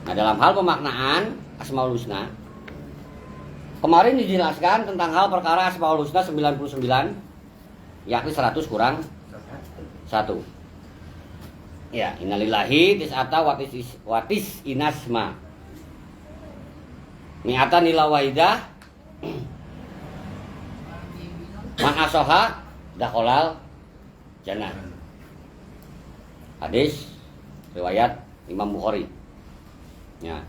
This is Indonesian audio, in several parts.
Nah, dalam hal pemaknaan Asmaul Husna, kemarin dijelaskan tentang hal perkara Asmaul Husna 99, yakni 100 kurang 1. Ya, innalillahi tis'ata watis inasma. Mi'atan ila waidah. Man asoha dakholal jannah. Hadis riwayat Imam Bukhari. Ya.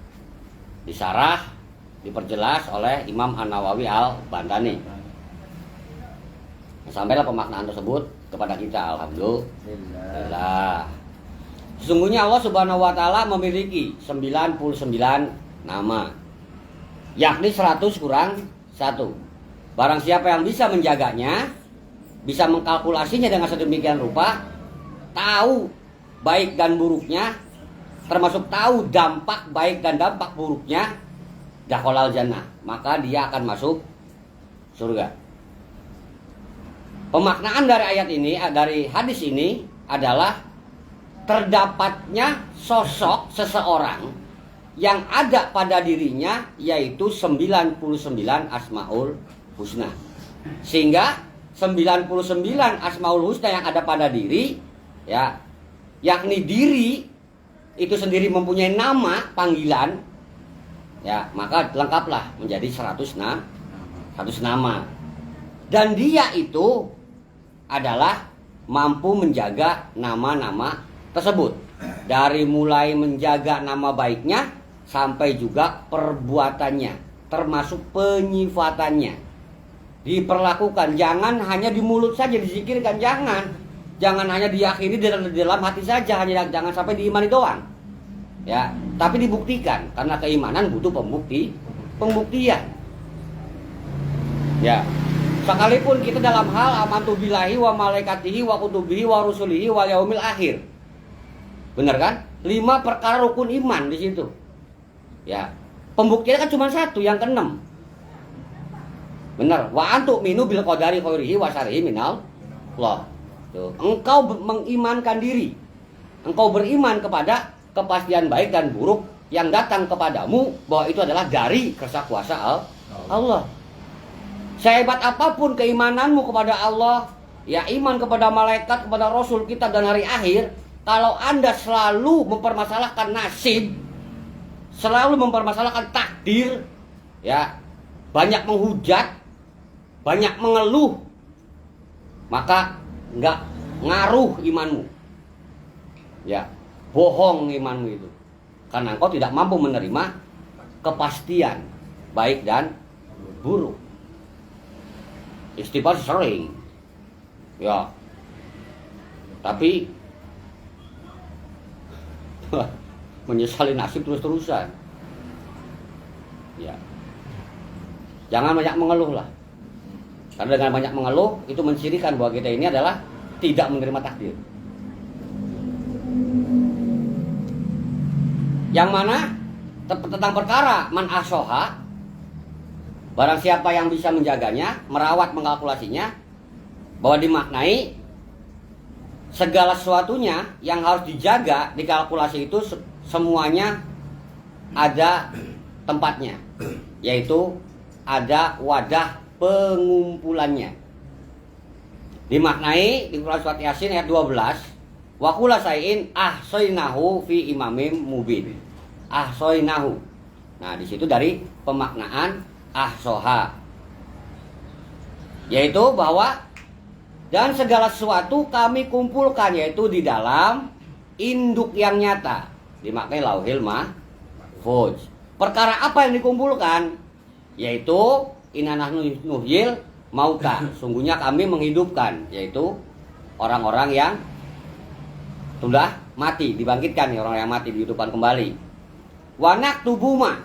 Disarah, diperjelas oleh Imam An-Nawawi Al-Bantani. Sampailah pemaknaan tersebut kepada kita, alhamdulillah. Sesungguhnya Allah Subhanahu wa taala memiliki 99 nama, yakni 100 kurang 1. Barang siapa yang bisa menjaganya, bisa mengkalkulasinya dengan sedemikian rupa, tahu baik dan buruknya, termasuk tahu dampak baik dan dampak buruknya, dakhalal jannah, maka dia akan masuk surga. Pemaknaan dari ayat ini, dari hadis ini adalah terdapatnya sosok seseorang yang ada pada dirinya, yaitu 99 Asmaul Husna. Sehingga 99 Asmaul Husna yang ada pada diri, ya, yakni diri itu sendiri mempunyai nama panggilan, ya, maka lengkaplah menjadi 100 nama. Dan dia itu adalah mampu menjaga nama-nama tersebut, dari mulai menjaga nama baiknya sampai juga perbuatannya, termasuk penyifatannya diperlakukan. Jangan hanya di mulut saja dizikirkan, jangan hanya diyakini dalam hati saja, hanya jangan sampai diimani doang, ya, tapi dibuktikan, karena keimanan butuh pembuktian, ya. Sekalipun kita dalam hal amantu billahi wa malaikatihi wa kutubihi wa rusulihi wal yaumil akhir, benar kan? 5 perkara rukun iman di situ, ya. Pembuktian kan cuma 1, yang ke-6. Benar, wa antu minu bil qadari khairihi wa syarrihi minal Allah. Tuh, engkau mengimankan diri, engkau beriman kepada kepastian baik dan buruk yang datang kepadamu, bahwa itu adalah dari kersah kuasa Allah. Sehebat apapun keimananmu kepada Allah, ya, iman kepada malaikat, kepada Rasul, kitab dan hari akhir, kalau Anda selalu mempermasalahkan nasib, selalu mempermasalahkan takdir, ya, banyak menghujat, banyak mengeluh, maka nggak ngaruh imanmu, ya, bohong imanmu itu, karena engkau tidak mampu menerima kepastian baik dan buruk. Istighfar sering, ya, tapi menyesali nasib terus-terusan, ya. Jangan banyak mengeluh lah, karena dengan banyak mengeluh itu mencirikan bahwa kita ini adalah tidak menerima takdir. Yang mana tentang perkara man asoha, barang siapa yang bisa menjaganya, merawat, mengkalkulasinya, bahwa dimaknai segala sesuatunya yang harus dijaga, dikalkulasi itu semuanya ada tempatnya, yaitu ada wadah pengumpulannya. Dimaknai di Quran surat Yasin ayat 12, wa kullu syai'in ahsaynahu fi imamin mubin. Ahsaynahu. Nah, di situ dari pemaknaan ahsoha, yaitu bahwa dan segala sesuatu kami kumpulkan, yaitu di dalam induk yang nyata, dimaknai lauhil mahfuz. Perkara apa yang dikumpulkan? Yaitu inanah nuhyil mauta, sungguhnya kami menghidupkan, yaitu orang-orang yang sudah mati, dibangkitkan, ya, orang yang mati dihidupkan kembali. Wanak tubuma,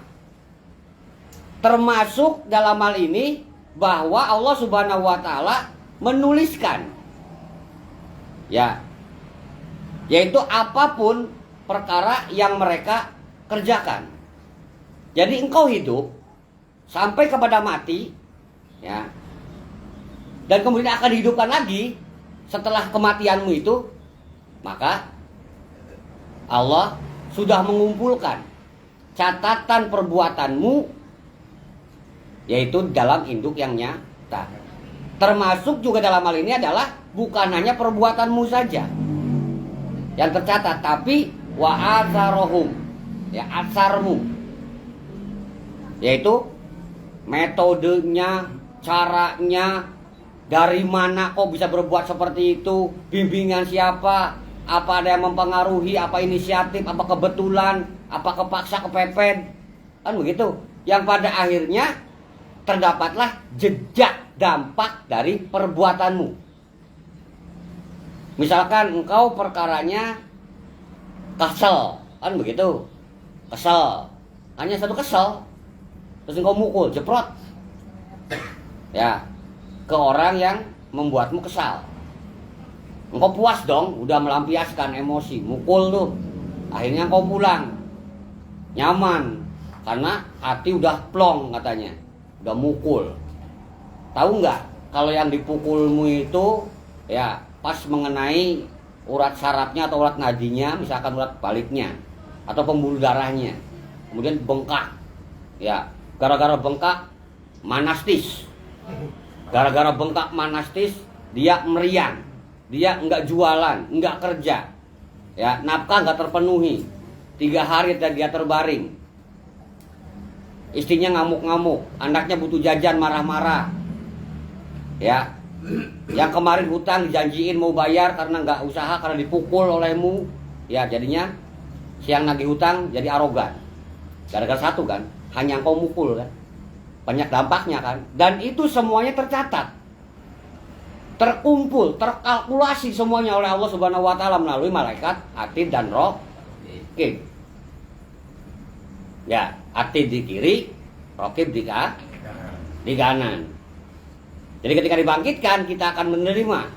termasuk dalam hal ini bahwa Allah Subhanahu wa taala menuliskan, ya, yaitu apapun perkara yang mereka kerjakan. Jadi engkau hidup sampai kepada mati, ya, dan kemudian akan dihidupkan lagi setelah kematianmu itu, maka Allah sudah mengumpulkan catatan perbuatanmu, yaitu dalam induk yang nyata. Termasuk juga dalam hal ini adalah bukan hanya perbuatanmu saja yang tercatat, tapi wa atsarohum, ya, atsarmu, yaitu metodenya, caranya, dari mana kok bisa berbuat seperti itu, bimbingan siapa, apa ada yang mempengaruhi, apa inisiatif, apa kebetulan, apa kepaksa, kepepet, kan begitu. Yang pada akhirnya terdapatlah jejak dampak dari perbuatanmu. Misalkan engkau perkaranya kesel, kan begitu, kesel, hanya satu kesel, terus engkau mukul, jeprot, ya, ke orang yang membuatmu kesal. Engkau puas dong, udah melampiaskan emosi, mukul tuh, akhirnya engkau pulang, nyaman, karena hati udah plong katanya, udah mukul. Tahu nggak kalau yang dipukulmu itu ya pas mengenai urat sarafnya atau urat nadinya, misalkan urat baliknya atau pembuluh darahnya, kemudian bengkak, ya, gara-gara bengkak manastis, gara-gara bengkak manastis dia meriang, dia nggak jualan, nggak kerja, ya, nafkah nggak terpenuhi, 3 hari dia terbaring, istrinya ngamuk-ngamuk, anaknya butuh jajan marah-marah, ya, yang kemarin hutang dijanjiin mau bayar karena nggak usaha karena dipukul olehmu, ya, jadinya siang nagih hutang jadi arogan, gara-gara satu kan, hanya engkau mukul kan, banyak dampaknya kan, dan itu semuanya tercatat, terkumpul, terkalkulasi semuanya oleh Allah Subhanahu Wa Taala melalui malaikat atid dan roh. Oke, ya, atid di kiri, rokib di kanan. Jadi ketika dibangkitkan kita akan menerima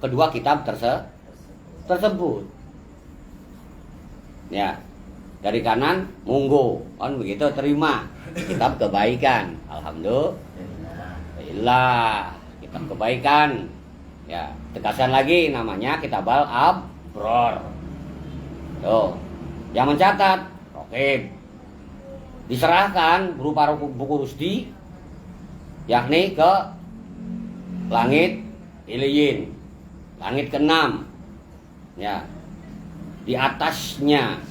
kedua kitab tersebut. Ya, dari kanan monggo, kan begitu, terima kitab kebaikan. Alhamdulillah, kitab kebaikan. Ya, tegasan lagi namanya kitabal abror. Tuh, yang mencatat rokib. Diserahkan berupa buku rusdi, yakni ke langit Iliyin, langit ke-6, ya, di atasnya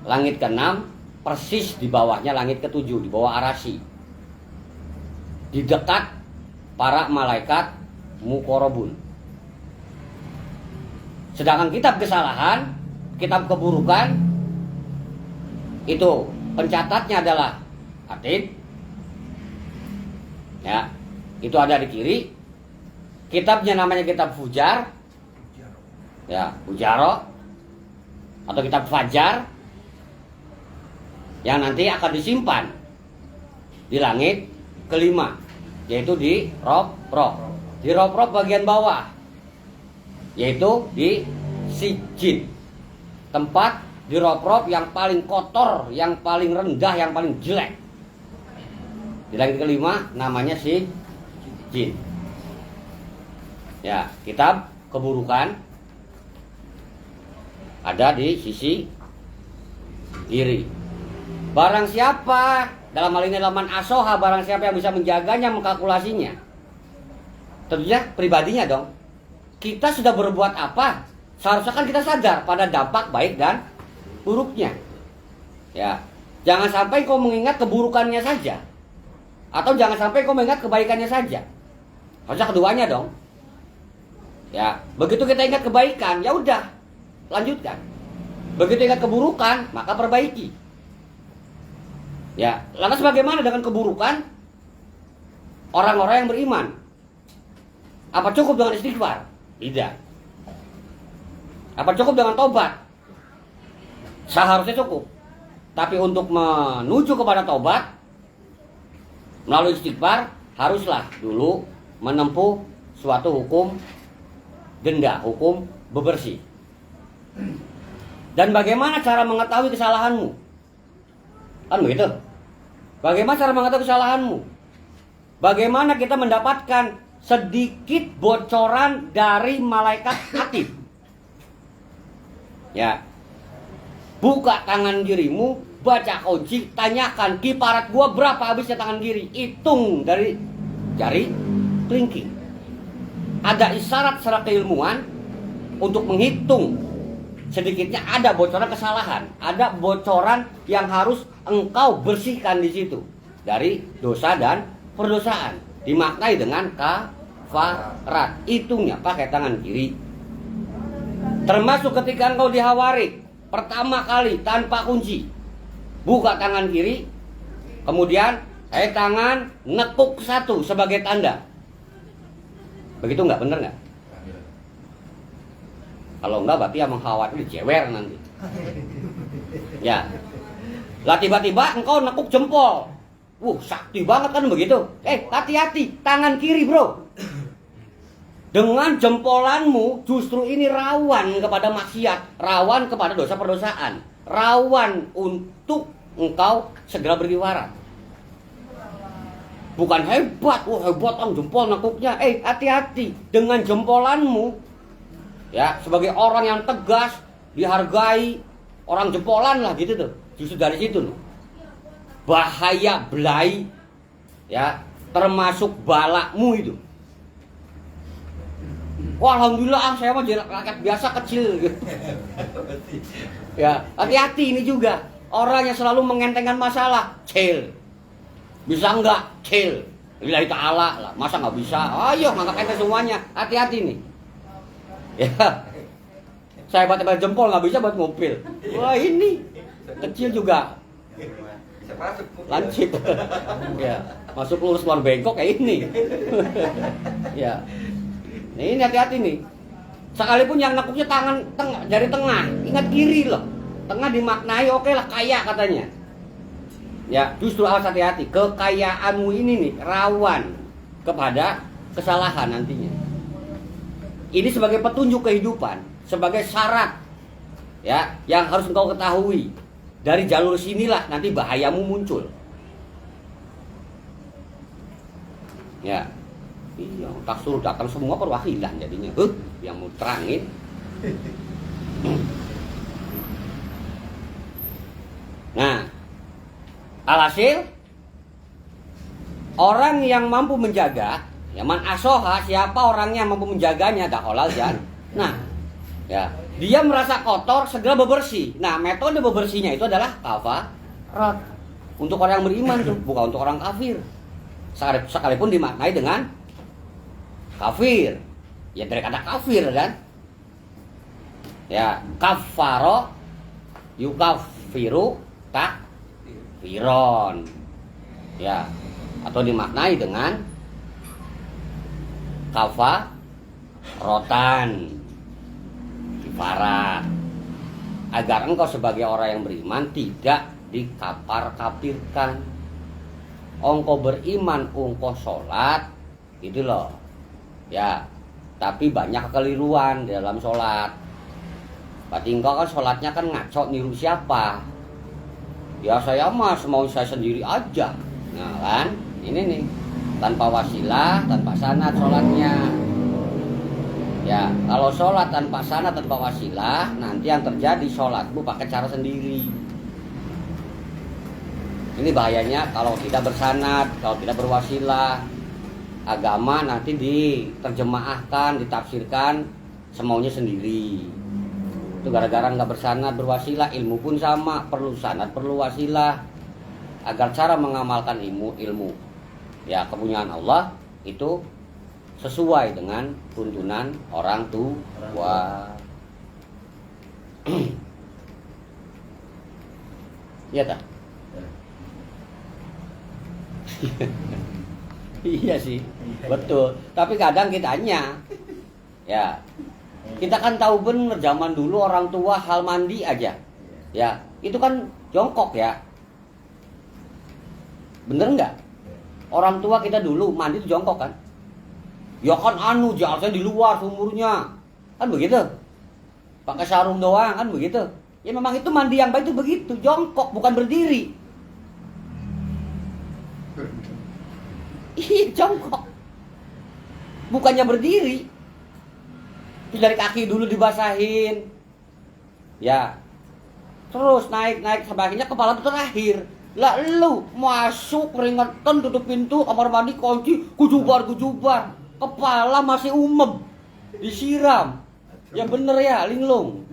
langit ke-6, persis di bawahnya langit ke-7, di bawah Arasy, di dekat para malaikat muqarrabun. Sedangkan kitab kesalahan, kitab keburukan, itu pencatatnya adalah atid, ya, itu ada di kiri. Kitabnya namanya kitab fujar, ya, fujaro, atau kitab fajar, yang nanti akan disimpan di langit ke-5, yaitu di rob-rob, di rob-rob bagian bawah, yaitu di sijin, tempat di rob-rob yang paling kotor, yang paling rendah, yang paling jelek. Di langit ke-5 namanya sijin. Ya, kitab keburukan ada di sisi kiri. Barang siapa, dalam hal ini laman asoha, barang siapa yang bisa menjaganya, mengkalkulasinya, tentunya pribadinya dong. Kita sudah berbuat apa? Seharusnya kan kita sadar pada dampak baik dan buruknya. Ya, jangan sampai kau mengingat keburukannya saja, atau jangan sampai kau mengingat kebaikannya saja. Harusnya keduanya dong. Ya, begitu kita ingat kebaikan, ya udah, lanjutkan. Begitu ingat keburukan, maka perbaiki. Ya, lantas bagaimana dengan keburukan orang-orang yang beriman? Apa cukup dengan istighfar? Tidak. Apa cukup dengan tobat? Seharusnya cukup. Tapi untuk menuju kepada tobat melalui istighfar, haruslah dulu menempuh suatu hukum denda, hukum bebersih. Dan bagaimana cara mengetahui kesalahanmu? Kan begitu? Bagaimana cara mengetahui kesalahanmu? Bagaimana kita mendapatkan sedikit bocoran dari malaikat atid? Ya, buka tangan dirimu, baca kunci, tanyakan kiparat gua berapa habisnya tangan kiri, hitung dari jari kelingking. Ada isyarat secara keilmuan untuk menghitung. Sedikitnya ada bocoran kesalahan, ada bocoran yang harus engkau bersihkan di situ dari dosa dan perdosaan. Dimaknai dengan kafarat, hitungnya pakai tangan kiri. Termasuk ketika engkau dihawarik pertama kali tanpa kunci, buka tangan kiri, kemudian tangan nekuk satu sebagai tanda. Begitu nggak? Bener nggak? Kalau enggak berarti yang mengkhawatir dijewer nanti. Ya. Lah tiba-tiba engkau nekuk jempol. Sakti banget kan begitu. Hati-hati, tangan kiri, bro. Dengan jempolanmu justru ini rawan kepada maksiat, rawan kepada dosa perdosaan, rawan untuk engkau segera berkiwarat. Bukan hebat, hebat jempol nekuknya. Hati-hati dengan jempolanmu. Ya, sebagai orang yang tegas, dihargai, orang jempolan lah gitu tuh. Justru dari situ loh. Bahaya belai, ya, termasuk balakmu itu. Wah, alhamdulillah saya mah rakyat biasa kecil gitu. Ya, hati-hati ini juga. Orang yang selalu mengentengkan masalah, chill. Bisa enggak? Chill. Lillahi ta'ala lah. Masa enggak bisa? Ayo, nganggap enteng semuanya. Hati-hati nih. Ya. Saya hebat-hebat jempol enggak bisa buat mobil. Wah, ini kecil juga. Bisa masuk. Lancip. Ya, masuk lurus luar bengkok kayak ini. Ya. Ini hati-hati nih. Sekalipun yang nekuknya tangan tengah, jari tengah, ingat kiri loh. Tengah dimaknai oke lah kaya katanya. Ya, justru harus hati-hati. Kekayaanmu ini nih rawan kepada kesalahan nantinya. Ini sebagai petunjuk kehidupan, sebagai syarat ya yang harus engkau ketahui. Dari jalur sinilah nanti bahayamu muncul. Ya. Iya, tak suruh datang semua perwakilan jadinya. Yang mau terangin. Nah, alhasil orang yang mampu menjaga, ya man asoha, siapa orangnya yang mampu menjaganya, dakholal jan. Nah, ya, dia merasa kotor, segera bebersih. Nah, metode bebersihnya itu adalah kafarat. Untuk orang yang beriman tuh, bukan untuk orang kafir. Sekalipun dimaknai dengan kafir, ya dari kata kafir kan, ya kafaro, yukafiru, takfiron, ya atau dimaknai dengan kafarotan, kifarat, agar engkau sebagai orang yang beriman tidak dikafir-kafirkan. Engkau beriman, engkau sholat, gitu loh. Ya, tapi banyak kekeliruan di dalam sholat. Berarti engkau kan sholatnya kan ngaco niru siapa? Ya saya mah semau saya sendiri aja. Nah kan, ini nih tanpa wasilah, tanpa sanad sholatnya. Ya, kalau sholat tanpa sanad, tanpa wasilah, nanti yang terjadi sholatmu pakai cara sendiri. Ini bahayanya kalau tidak bersanad, kalau tidak berwasilah. Agama nanti diterjemahkan, ditafsirkan semaunya sendiri. Itu gara-gara nggak bersanad, berwasilah. Ilmu pun sama, perlu sanad, perlu wasilah. Agar cara mengamalkan ilmu ya kepunyaan Allah itu sesuai dengan tuntunan orang tua. Iya tak? Iya sih, betul. Tapi kadang kitanya, ya, kita kan tahu bener zaman dulu orang tua hal mandi aja, ya, itu kan jongkok ya, bener nggak? Orang tua kita dulu mandi itu jongkok kan? Ya kan jalannya di luar sumurnya, kan begitu? Pakai sarung doang kan begitu? Ya memang itu mandi yang baik itu begitu, jongkok bukan berdiri. Iya, jongkok. Bukannya berdiri. Terus dari kaki dulu dibasahin. Ya. Terus naik sampai akhirnya kepala itu terakhir. Lah lu masuk keringetan, tutup pintu kamar mandi, kunci, kujubar. Kepala masih umem. Disiram. Ya bener ya, linglung.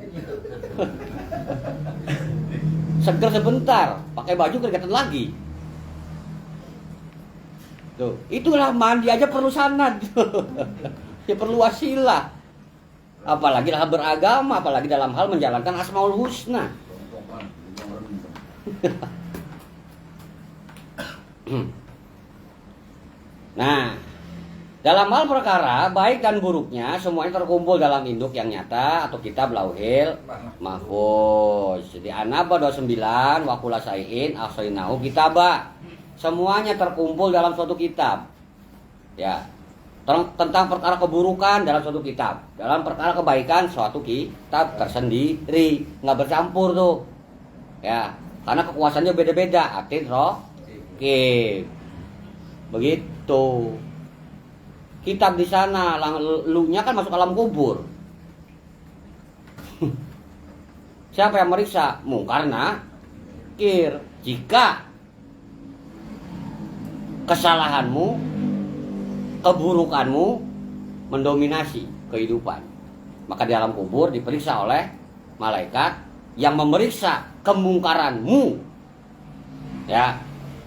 Seger sebentar, pakai baju keringetan lagi. Tuh, itulah mandi aja perlu sanad. Ya perlu wasilah. Apalagi dalam beragama, apalagi dalam hal menjalankan Asmaul Husna. Nah, dalam hal perkara baik dan buruknya semuanya terkumpul dalam induk yang nyata atau kitab Lauhil Mahfuz. Jadi An-Naba 29 wa kullu syai'in ahsainahu kitaba. Semuanya terkumpul dalam suatu kitab. Ya. Tentang perkara keburukan dalam suatu kitab, dalam perkara kebaikan suatu kitab tersendiri, nggak bercampur tuh. Ya, karena kekuasaannya beda-beda. Atin roh. Oke. Begitu. Kitab di sana, lu-nya kan masuk alam kubur. Siapa yang meriksa? Mungkar nakir. Jika kesalahanmu, keburukanmu mendominasi kehidupan, maka di alam kubur diperiksa oleh malaikat yang memeriksa kemungkaranmu, ya,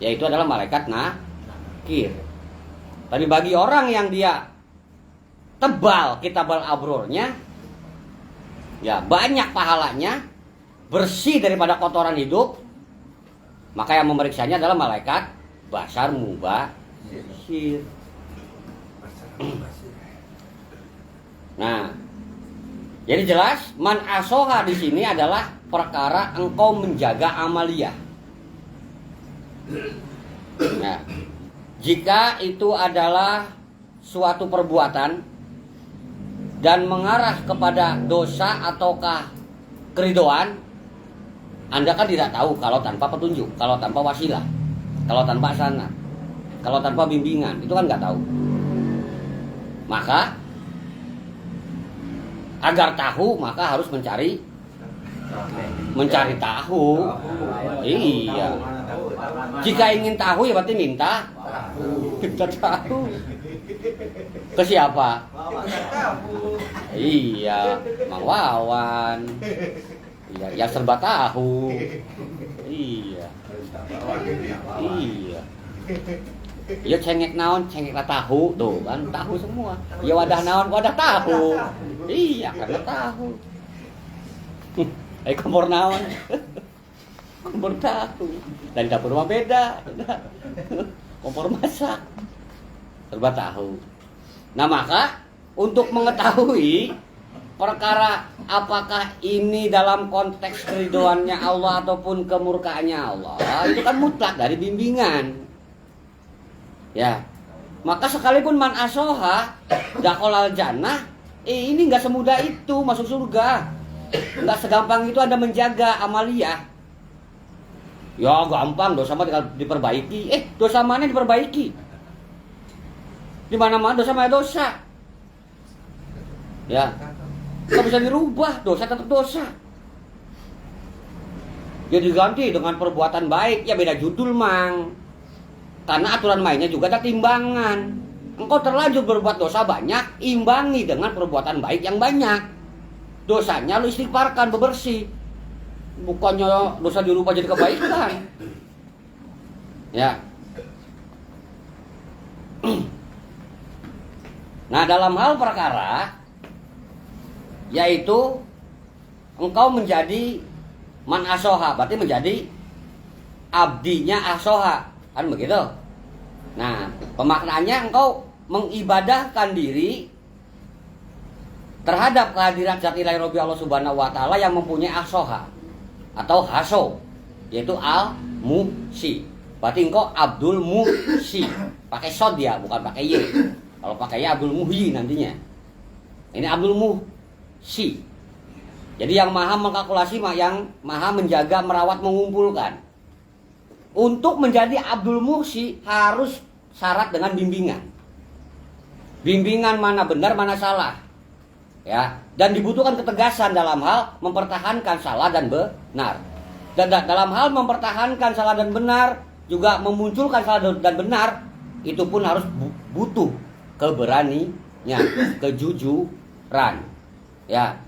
yaitu adalah malaikat nakir. Tapi bagi orang yang dia tebal kitabul abrornya, ya banyak pahalanya, bersih daripada kotoran hidup, maka yang memeriksanya adalah malaikat Bashar Mubashir. Nah, jadi jelas man asoha di sini adalah perkara engkau menjaga amaliyah. Nah, jika itu adalah suatu perbuatan dan mengarah kepada dosa ataukah keridoan, Anda kan tidak tahu kalau tanpa petunjuk, kalau tanpa wasilah, kalau tanpa sanad, kalau tanpa bimbingan, itu kan nggak tahu. Maka agar tahu maka harus mencari tahu. Iya. Jika ingin tahu ya berarti minta tahu. Ke siapa? Iya, Mang Wawan. Iya, yang serba tahu. Iya. Iya. Ya cengek naon, cengek tahu tuh kan, tahu semua. Ya wadah naon, wadah tahu. Iya, karena tahu. Kompor naon. Kompor tahu. Dan dapur rumah beda. Kompor masak. Serba tahu. Nah, maka untuk mengetahui perkara apakah ini dalam konteks keridoannya Allah ataupun kemurkaannya Allah, itu kan mutlak dari bimbingan. Ya, maka sekalipun man asoha dakhalal jannah, ini nggak semudah itu masuk surga, nggak segampang itu Anda menjaga amaliyah. Ya gampang, dosa mah tinggal diperbaiki. Dosa mana diperbaiki? Di mana-mana dosa mah dosa. Ya, nggak bisa dirubah, dosa tetap dosa. Ya diganti dengan perbuatan baik, ya beda judul mang. Karena aturan mainnya juga ada timbangan. Engkau terlanjur berbuat dosa banyak, imbangi dengan perbuatan baik yang banyak. Dosanya lu istighfarkan, bebersih. Bukannya dosa dirubah jadi kebaikan. Ya. Nah, dalam hal perkara yaitu engkau menjadi man asoha, berarti menjadi abdinya asoha. Kan begitu. Nah, pemaknaannya engkau mengibadahkan diri terhadap kehadiran zat ilahi Rabbi Allah Subhanahu wa taala yang mempunyai asoha atau haso, yaitu al-muhsi. Berarti engkau Abdul Muhsi. Pakai sod ya, bukan pakai y. Kalau pakai y Abdul Muhyi nantinya. Ini Abdul Muhsi. Jadi yang maha mengkalkulasi, yang maha menjaga, merawat, mengumpulkan. Untuk menjadi Abdul Muhsi harus syarat dengan bimbingan. Bimbingan mana benar, mana salah. Ya, dan dibutuhkan ketegasan dalam hal mempertahankan salah dan benar. Dan dalam hal mempertahankan salah dan benar, juga memunculkan salah dan benar, itu pun harus butuh keberanian, kejujuran, ya,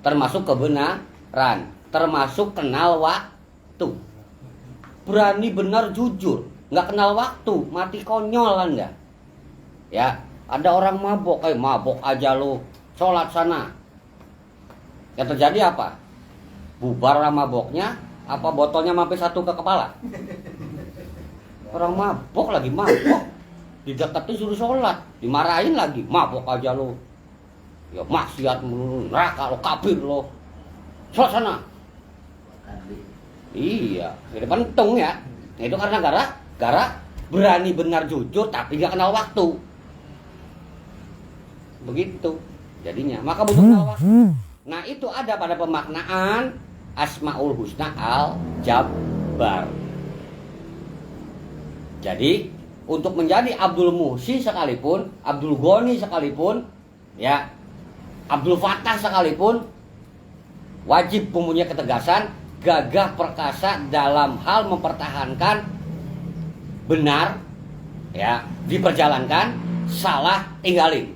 termasuk kebenaran, termasuk kenal waktu. Berani benar jujur, nggak kenal waktu, mati konyol Anda. Ya, ada orang mabok, mabok aja lo, sholat sana. Yang terjadi apa? Bubar orang maboknya, apa botolnya mampir satu ke kepala? Orang mabok lagi mabok, dideketin suruh sholat, dimarahin lagi, mabok aja lo. Ya maksiat mulu, neraka lo, kafir lo. Sholat sana. Iya, itu pentung ya. Nah, itu karena gara berani benar jujur tapi nggak kenal waktu. Begitu jadinya. Maka butuh kenal waktu. Nah, itu ada pada pemaknaan Asmaul Husna Al-Jabbar. Jadi, untuk menjadi Abdul Muhsi sekalipun, Abdul Ghani sekalipun, ya, Abdul Fattah sekalipun, wajib mempunyai ketegasan, gagah perkasa dalam hal mempertahankan benar, ya, diperjalankan, salah tinggalin.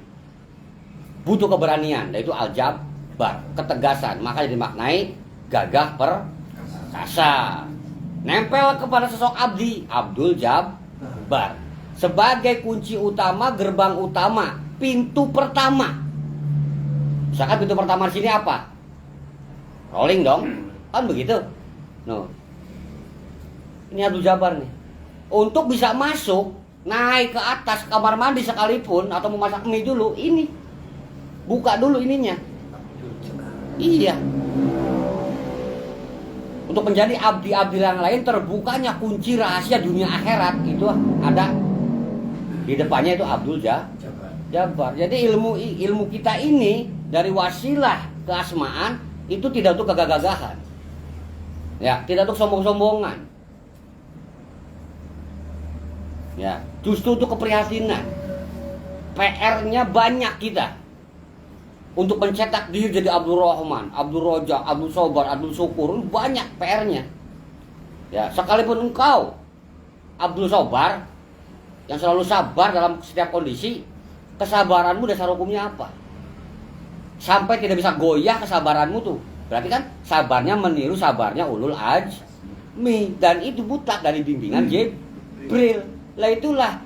Butuh keberanian, yaitu al-jabbar, ketegasan. Maka dimaknai gagah perkasa. Nempel kepada sosok abdi, Abdul Jabbar, sebagai kunci utama, gerbang utama, pintu pertama. Misalkan pintu pertama di sini apa? Rolling dong. Kan begitu. No. Ini Abdul Jabbar nih. Untuk bisa masuk, naik ke atas kamar mandi sekalipun, atau memasak mie dulu, ini buka dulu ininya. Iya. Untuk menjadi abdi-abdi yang lain, terbukanya kunci rahasia dunia akhirat itu ada di depannya, itu Abdul Jabbar. Jadi ilmu kita ini dari wasilah keasmaan itu tidak untuk gagah-gagahan. Ya, tidak untuk sombong-sombongan. Ya, justru untuk keprihatinan. PR-nya banyak kita untuk mencetak diri jadi Abdul Rahman, Abdul Roja, Abdul Sobar, Abdul Syukur. Banyak PR-nya. Ya, sekalipun engkau Abdul Sobar yang selalu sabar dalam setiap kondisi, kesabaranmu dasar hukumnya apa? Sampai tidak bisa goyah kesabaranmu tuh. Berarti kan sabarnya meniru sabarnya ulul azmi, dan itu butak dari bimbingan Jibril. Lah itulah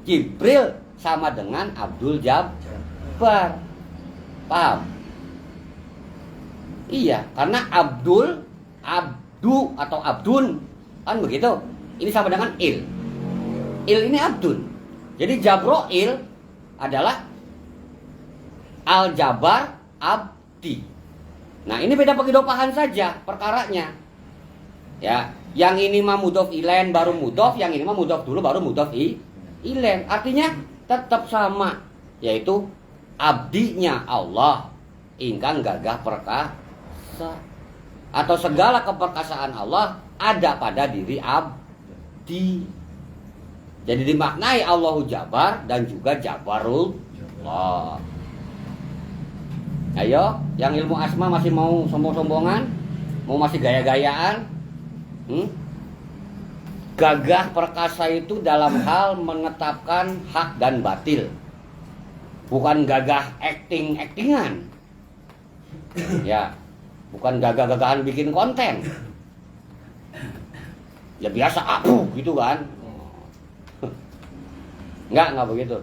Jibril sama dengan Abdul Jabbar. Paham? Iya, karena Abdul, Abdu atau Abdun, kan begitu. Ini sama dengan Il. Il ini Abdun. Jadi Jabroil adalah Al-Jabbar Abdi. Nah, ini beda penghidupan saja perkaranya. Ya, yang ini mah mudhof ilain baru mudhof, yang ini mah mudhof dulu baru mudhof ilain. Artinya tetap sama, yaitu abdinya Allah ingkang gagah perkasa, atau segala keperkasaan Allah ada pada diri abdi. Jadi dimaknai Allahu Jabbar dan juga Jabbarullah. Ayo, yang ilmu asma masih mau sombong-sombongan, mau masih gaya-gayaan, gagah perkasa itu dalam hal menetapkan hak dan batil, bukan gagah acting-actingan, ya, bukan gagah-gagahan bikin konten, ya biasa aku gitu kan, nggak begitu.